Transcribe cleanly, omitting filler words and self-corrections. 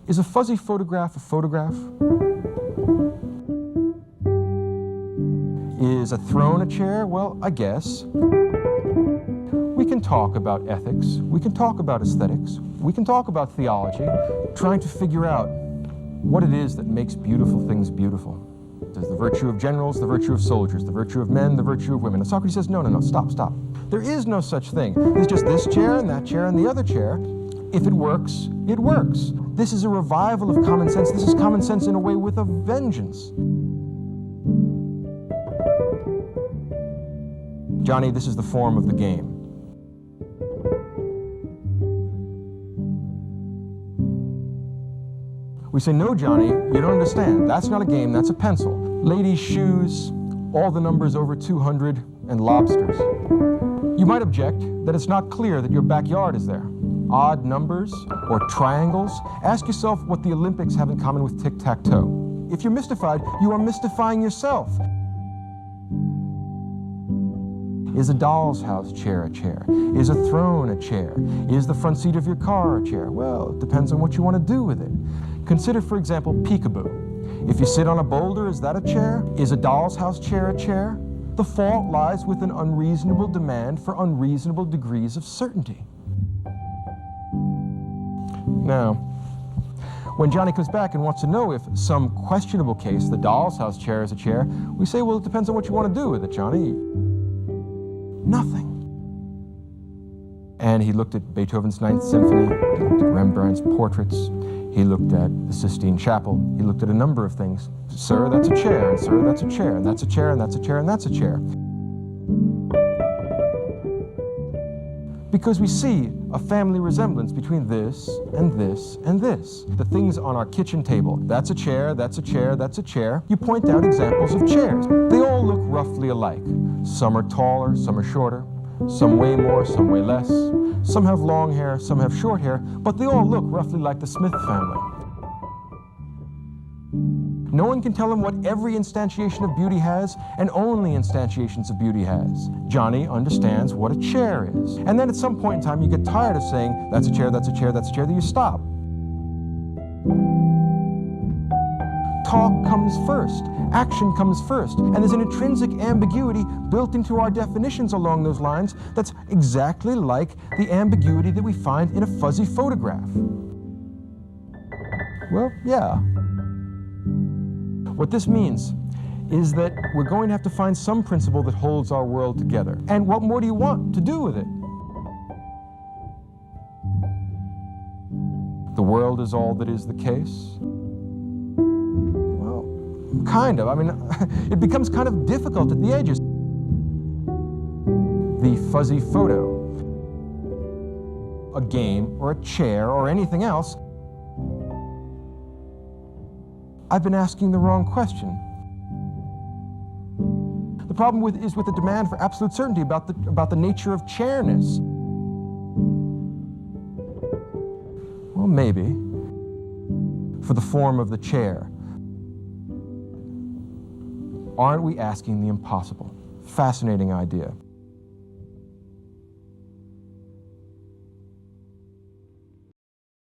Is a fuzzy photograph a photograph? Is a throne a chair? Well, I guess. We can talk about ethics, we can talk about aesthetics, we can talk about theology, trying to figure out what it is that makes beautiful things beautiful. There's the virtue of generals, the virtue of soldiers, the virtue of men, the virtue of women. And Socrates says, no, no, no, stop, stop. There is no such thing. There's just this chair and the other chair. If it works, it works. This is a revival of common sense. This is common sense in a way with a vengeance. Johnny, this is the form of the game. We say, no, Johnny, you don't understand. That's not a game, that's a pencil. Ladies' shoes, all the numbers over 200, and lobsters. You might object that it's not clear that your backyard is there. Odd numbers or triangles. Ask yourself what the Olympics have in common with tic-tac-toe. If you're mystified, you are mystifying yourself. Is a doll's house chair a chair? Is a throne a chair? Is the front seat of your car a chair? Well, it depends on what you want to do with it. Consider, for example, peekaboo. If you sit on a boulder, is that a chair? Is a doll's house chair a chair? The fault lies with an unreasonable demand for unreasonable degrees of certainty. Now, when Johnny comes back and wants to know if some questionable case, the doll's house chair is a chair, we say, well, it depends on what you want to do with it, Johnny. Nothing. And he looked at Beethoven's Ninth Symphony, he looked at Rembrandt's portraits, he looked at the Sistine Chapel, he looked at a number of things. Sir, that's a chair, and sir, that's a chair, and that's a chair, and that's a chair, and that's a chair. Because we see a family resemblance between this and this and this. The things on our kitchen table, that's a chair, that's a chair, that's a chair. You point out examples of chairs. They all look roughly alike. Some are taller, some are shorter. Some weigh more, some weigh less. Some have long hair, some have short hair, but they all look roughly like the Smith family. No one can tell him what every instantiation of beauty has, and only instantiations of beauty has. Johnny understands what a chair is. And then at some point in time, you get tired of saying, that's a chair, that's a chair, that's a chair, then you stop. Talk comes first, action comes first, and there's an intrinsic ambiguity built into our definitions along those lines that's exactly like the ambiguity that we find in a fuzzy photograph. Well, yeah. What this means is that we're going to have to find some principle that holds our world together. And what more do you want to do with it? The world is all that is the case? Well, kind of. I mean, it becomes kind of difficult at the edges. The fuzzy photo, a game or a chair or anything else, I've been asking the wrong question. The problem is with the demand for absolute certainty about the nature of chairness. Well, maybe, for the form of the chair. Aren't we asking the impossible? Fascinating idea.